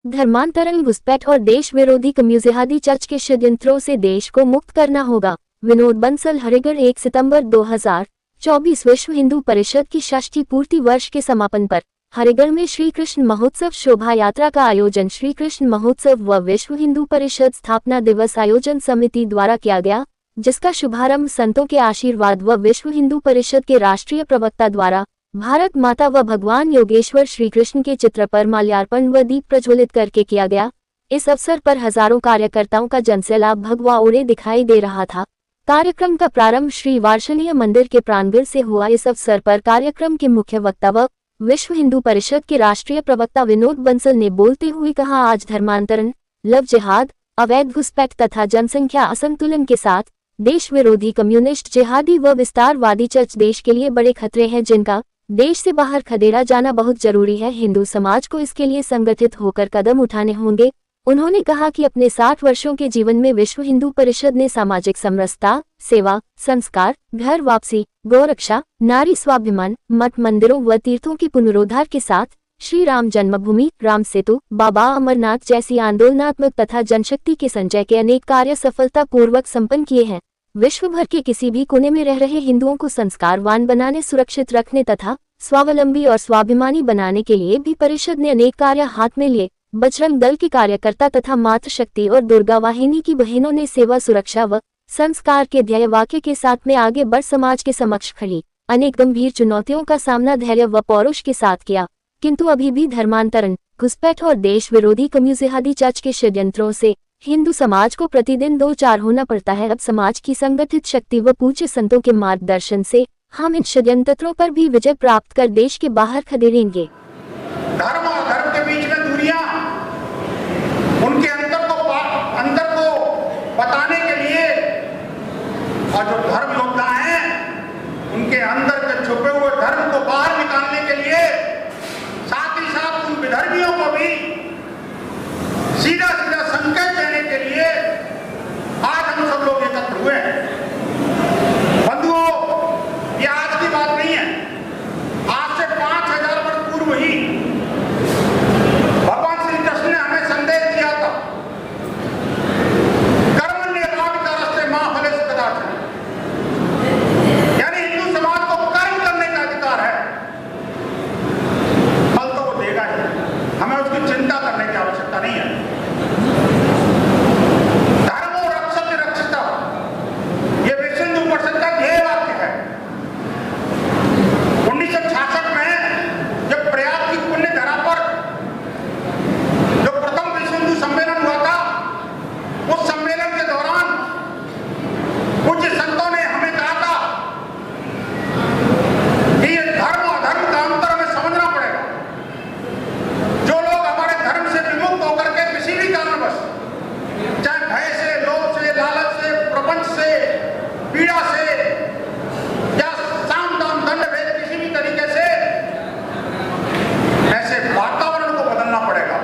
धर्मांतरण, घुसपैठ और देश विरोधी कम्युनिस्टी चर्च के षड्यंत्रों से देश को मुक्त करना होगा। विनोद बंसल, हरिगढ़। 1 सितंबर 2024 विश्व हिंदू परिषद की षष्ठी पूर्ति वर्ष के समापन पर हरिगढ़ में श्री कृष्ण महोत्सव शोभा यात्रा का आयोजन श्री कृष्ण महोत्सव व विश्व हिंदू परिषद स्थापना दिवस आयोजन समिति द्वारा किया गया, जिसका शुभारंभ संतों के आशीर्वाद व विश्व हिंदू परिषद के राष्ट्रीय प्रवक्ता द्वारा भारत माता व भगवान योगेश्वर श्री कृष्ण के चित्र पर माल्यार्पण व दीप प्रज्वलित करके किया गया। इस अवसर पर हजारों कार्यकर्ताओं का जनसैलाब भगवा ओढ़े दिखाई दे रहा था। कार्यक्रम का प्रारंभ श्री वार्षणीय मंदिर के प्रांगण से हुआ। इस अवसर पर कार्यक्रम के मुख्य वक्ता व विश्व हिंदू परिषद के राष्ट्रीय प्रवक्ता विनोद बंसल ने बोलते हुए कहा, आज धर्मांतरण, लव जिहाद, अवैध घुसपैठ तथा जनसंख्या असंतुलन के साथ देश विरोधी कम्युनिस्ट जिहादी व विस्तारवादी चर्च देश के लिए बड़े खतरे हैं, जिनका देश से बाहर खदेड़ा जाना बहुत जरूरी है। हिंदू समाज को इसके लिए संगठित होकर कदम उठाने होंगे। उन्होंने कहा कि अपने 60 वर्षों के जीवन में विश्व हिंदू परिषद ने सामाजिक समरसता, सेवा, संस्कार, घर वापसी, गौरक्षा, नारी स्वाभिमान, मठ मंदिरों व तीर्थों के पुनरुद्धार के साथ श्री राम जन्मभूमि, राम सेतु, बाबा अमरनाथ जैसी आंदोलनात्मक तथा जनशक्ति के संचय के अनेक कार्य सफलता पूर्वक संपन्न किए हैं। विश्व भर के किसी भी कोने में रह रहे हिंदुओं को संस्कारवान बनाने, सुरक्षित रखने तथा स्वावलंबी और स्वाभिमानी बनाने के लिए भी परिषद ने अनेक कार्य हाथ में लिए। बजरंग दल के कार्यकर्ता तथा मातृशक्ति और दुर्गा वाहिनी की बहनों ने सेवा, सुरक्षा व संस्कार के ध्येय वाक्य के साथ में आगे बढ़ समाज के समक्ष खड़ी अनेक गंभीर चुनौतियों का सामना धैर्य व पौरुष के साथ किया, किंतु अभी भी धर्मांतरण, घुसपैठ और देश विरोधी कम्युनिस्टी चर्च के षड्यंत्रों से हिंदू समाज को प्रतिदिन दो चार होना पड़ता है। अब समाज की संगठित शक्ति व पूज्य संतों के मार्गदर्शन से हम इन षड्यंत्रों पर भी विजय प्राप्त कर देश के बाहर खदेड़ेंगे। धर्म और धर्म के बीच में दूरियां, उनके अंतर को बताने के लिए, और जो धर्म योद्धा हैं उनके अंदर के छुपे हुए धर्म को बाहर निकालने के लिए, साथ ही साथ उन विधर्मियों को भी सीधा सीधा संकेत देने के लिए आज हम सब लोग एकत्र हुए हैं। बंधुओं, ये आज की बात नहीं है। आज से 5000 वर्ष पूर्व ही भगवान श्री कृष्ण ने हमें संदेश दिया था, कर्म निर्वाह मां फले कदाचन, यानी हिंदू समाज को कर्म करने का अधिकार है, फल तो वो देगा ही, हमें उसकी चिंता करने की आवश्यकता नहीं है। धर्मो रक्षति रक्षिता, ये विश्व हिंदू परिषद का ध्येय वाक्य है। 1966 में जब प्रयाग की पुण्य धरा पर जो प्रथम विश्व हिंदू सम्मेलन हुआ था, उस सम्मेलन के दौरान कुछ संतों ने हमें कहा था कि ये धर्म और धर्म का अंतर हमें समझना पड़ेगा। जो लोग हमारे धर्म से विमुक्त होकर के किसी भी कारणवश, चाहे भय से, लोभ से, लालच से, प्रपंच से, पीड़ा से या साम दाम दंड भेद किसी भी तरीके से, ऐसे वातावरण को बदलना पड़ेगा।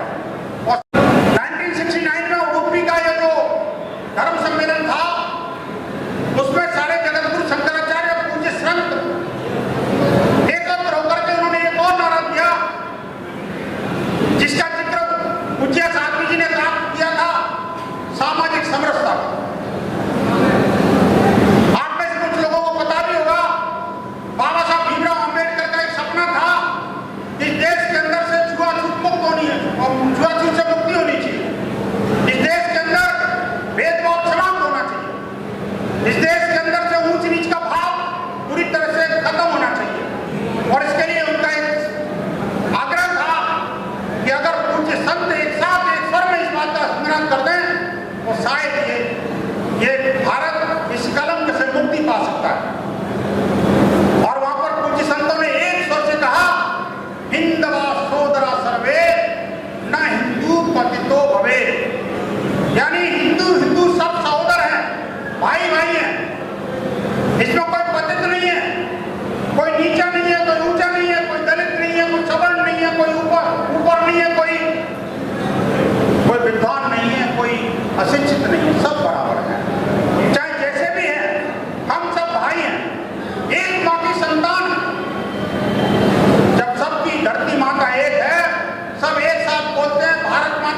और 1969 में उडुपी का ये जो धर्म सम्मेलन था, उसमें सारे जगतगुरु शंकराचार्य पूज्य संत एकत्र होकर के उन्होंने एक और नारा दिया, जिसका जिक्र पूज्य साध्वी जी ने किया था, सामाजिक समरसता। आप में से कुछ लोगों को पता भी होगा, बाबा साहब भीमराव अंबेडकर का एक सपना था, इस देश के अंदर से छुआछूत मुक्त होनी है और छुआछूत से मुक्ति होनी चाहिए। इस देश के अंदर भेदभाव समाप्त होना चाहिए। इस देश के अंदर से ऊंच नीच का भाव पूरी तरह से खत्म होना चाहिए। और इसके लिए उनका एक आग्रह था कि अगर पूज्य संत एक साथ एक स्वर में इस बात का स्मरण कर दें, तो शायद ये भारत इस कलंक से मुक्ति पा सकता है। और वहां पर पूज्य संतों ने एक स्वर से कहा, हिंदवा सोदरा सर्वे न हिंदू पतितो भवे, यानी हिंदू सब सहोदर हैं, भाई भाई हैं, इसमें कोई पतित नहीं है, कोई नीचा नहीं है, कोई ऊंचा नहीं है, कोई दलित नहीं है, कोई सवर्ण नहीं है, कोई ऊपर नहीं है, कोई विद्वान नहीं है, कोई अशिक्षित नहीं है, सब बराबर है। चाहे जैसे भी है, हम सब भाई हैं, एक मां की संतान। जब सबकी धरती माता एक है, सब एक साथ बोलते हैं भारत माता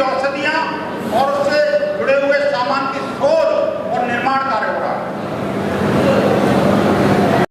औषधियाँ और उससे